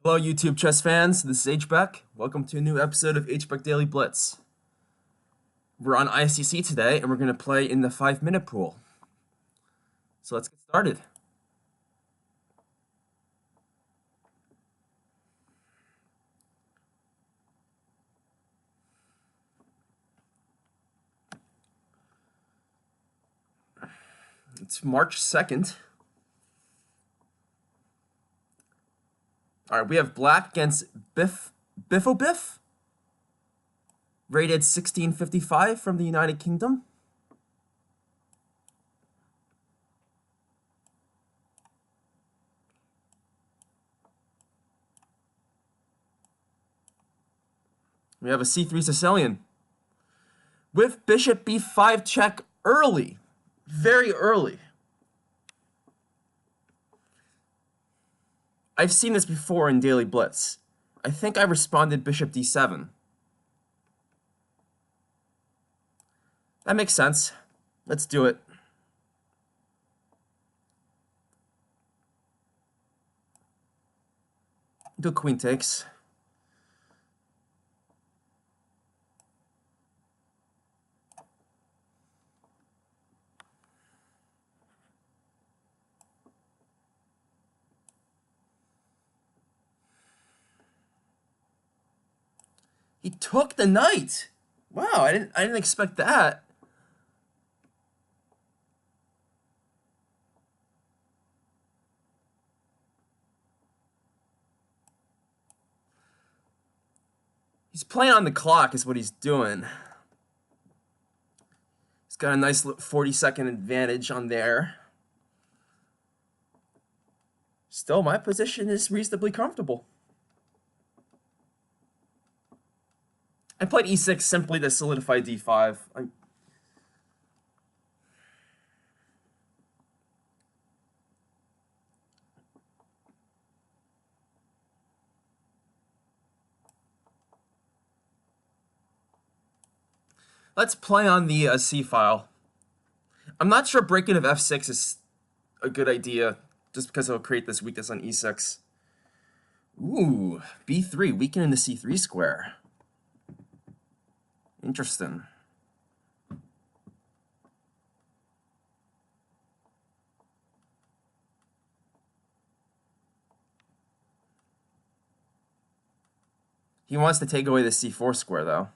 Hello, YouTube chess fans. This is hbeck. Welcome to a new episode of hbeck Daily Blitz. We're on ICC today, and we're going to play in the 5-minute pool. So let's get started. It's March 2nd. All right, we have black against Biff, rated 1655 from the United Kingdom. We have a c3-sicilian with bishop b5 check early, very early. I've seen this before in Daily Blitz. I think I responded bishop d7. That makes sense. Let's do it. Do queen takes. He took the knight. Wow, I didn't expect that. He's playing on the clock is what he's doing. He's got a nice 40-second advantage on there. Still, my position is reasonably comfortable. I played e6 simply to solidify d5. Let's play on the C file. I'm not sure breaking of f6 is a good idea, just because it'll create this weakness on e6. Ooh, b3, weakening the c3 square. Interesting. He wants to take away the c4 square, though.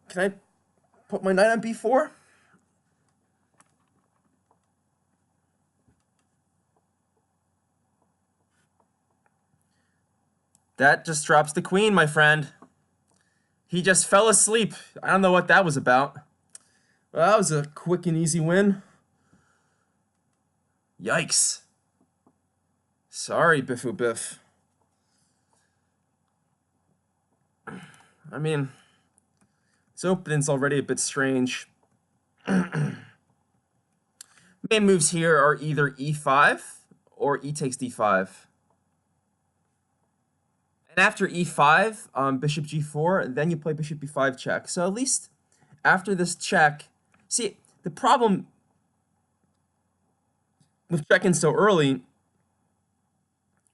Can I put my knight on b4? That just drops the queen, my friend. He just fell asleep. I don't know what that was about. Well, that was a quick and easy win. Yikes. Sorry, Biff. I mean, this opening's already a bit strange. Main moves here are either e5 or e takes d5. And after e5, bishop g4, then you play bishop b5 check. So at least after this check, see, the problem with checking so early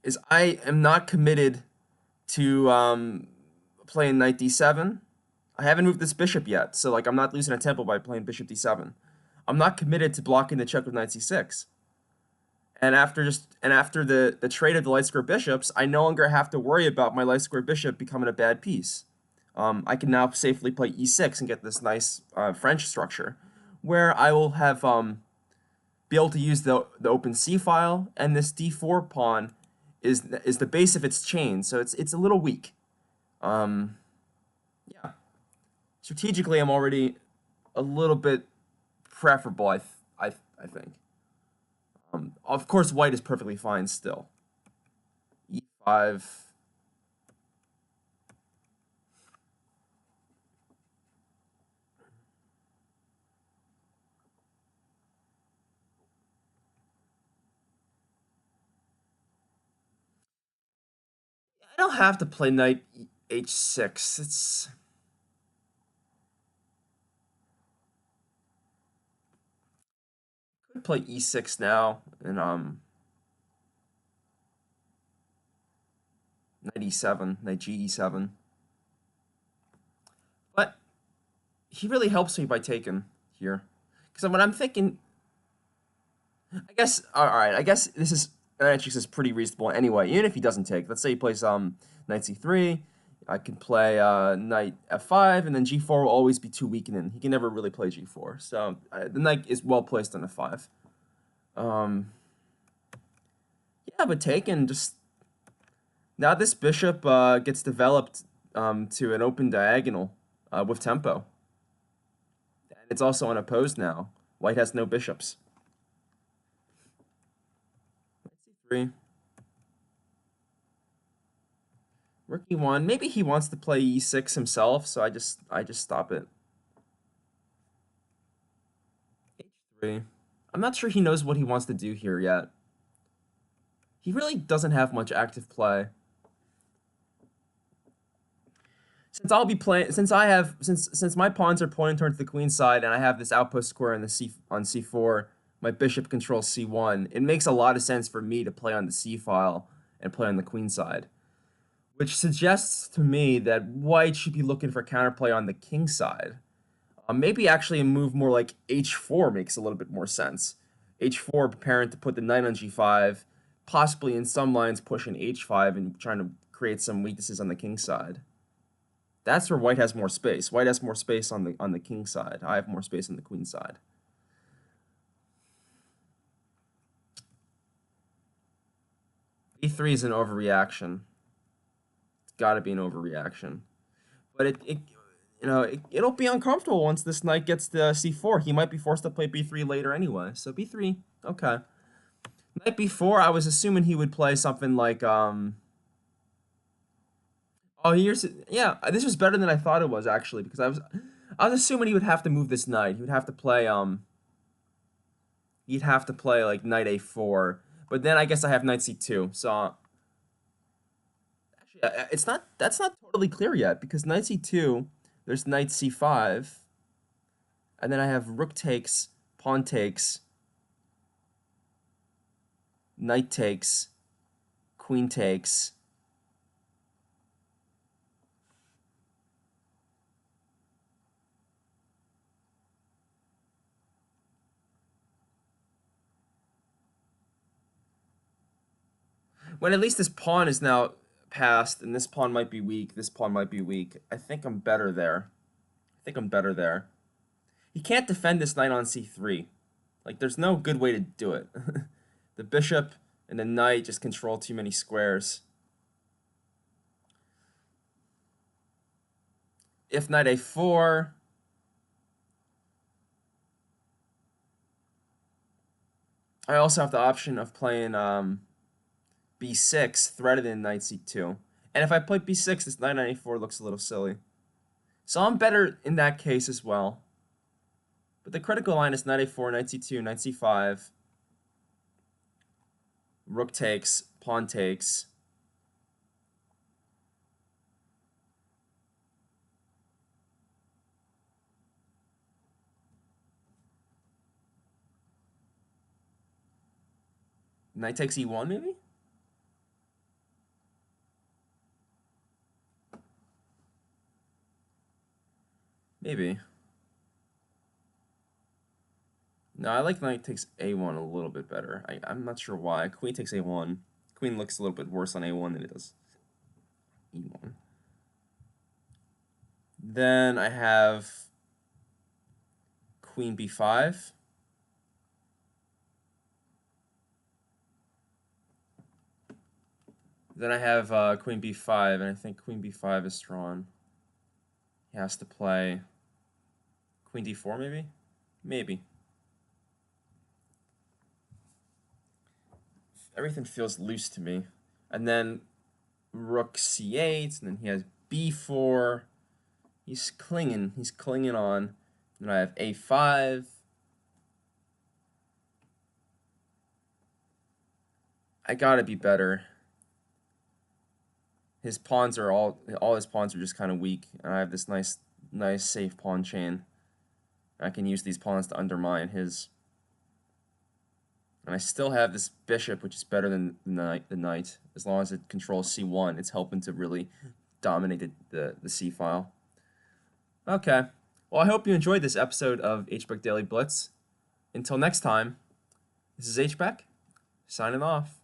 is I am not committed to playing knight d7. I haven't moved this bishop yet, so like I'm not losing a tempo by playing bishop d7. I'm not committed to blocking the check with knight c6. And after the trade of the light square bishops, I no longer have to worry about my light square bishop becoming a bad piece. I can now safely play e6 and get this nice French structure, where I will have be able to use the open c file, and this d4 pawn is the base of its chain, so it's a little weak. Yeah, strategically, I'm already a little bit preferable. I think. Of course, white is perfectly fine still. e5. don't have to play knight h6. It's could play e6 now and knight e7, knight ge7. But he really helps me by taking here. Because what I'm thinking, I guess, all right, I guess this is, H6 is pretty reasonable anyway, even if he doesn't take. Let's say he plays knight c3, I can play knight f5, and then g4 will always be too weakening. He can never really play g4, so the knight is well placed on f5. Yeah, but taking just, now this bishop gets developed to an open diagonal with tempo. And it's also unopposed now. White has no bishops. C3. Rook e1. Maybe he wants to play e6 himself, so I just stop it. H3. I'm not sure he knows what he wants to do here yet. He really doesn't have much active play. Since I'll be playing, since my pawns are pointing towards the queen side, and I have this outpost square on c4, my bishop controls c1. It makes a lot of sense for me to play on the c file and play on the queen side, which suggests to me that white should be looking for counterplay on the king side. Maybe actually a move more like h4 makes a little bit more sense. h4 preparing to put the knight on g5, possibly in some lines pushing h5 and trying to create some weaknesses on the king side. That's where white has more space. White has more space on the king side. I have more space on the queen side. E3 is an overreaction. It's got to be an overreaction. But it'll be uncomfortable once this knight gets to c4. He might be forced to play b3 later anyway. So b3, okay. Knight b4, I was assuming he would play something like oh, yeah, this was better than I thought it was actually, because I was assuming he would have to move this knight. He would have to play he'd have to play like knight a4. But then I guess I have knight c2. So actually that's not totally clear yet, because knight c2, there's knight c5, and then I have rook takes, pawn takes, knight takes, queen takes. When at least this pawn is now passed, and this pawn might be weak, this pawn might be weak. I think I'm better there. I think I'm better there. He can't defend this knight on c3. Like, there's no good way to do it. The bishop and the knight just control too many squares. If knight a4, I also have the option of playing b6, threaded in knight c2. And if I play b6, this knight on a4 looks a little silly. So I'm better in that case as well. But the critical line is knight a4, knight c2, knight c5, rook takes, pawn takes. Knight takes e1, maybe? Maybe. No, I like knight takes a1 a little bit better. I'm not sure why. Queen takes a1. Queen looks a little bit worse on a1 than it does e1. Then I have queen b5. Then I have queen b5, and I think queen b5 is strong. He has to play queen d4, maybe? Maybe. Everything feels loose to me. And then rook c8, and then he has b4. He's clinging on. Then I have a5. I gotta be better. his pawns are all his pawns are just kind of weak, and I have this nice safe pawn chain. I can use these pawns to undermine his. And I still have this bishop, which is better than the knight. As long as it controls c1, it's helping to really dominate the c file. Okay. Well, I hope you enjoyed this episode of hbeck Daily Blitz. Until next time, this is hbeck, signing off.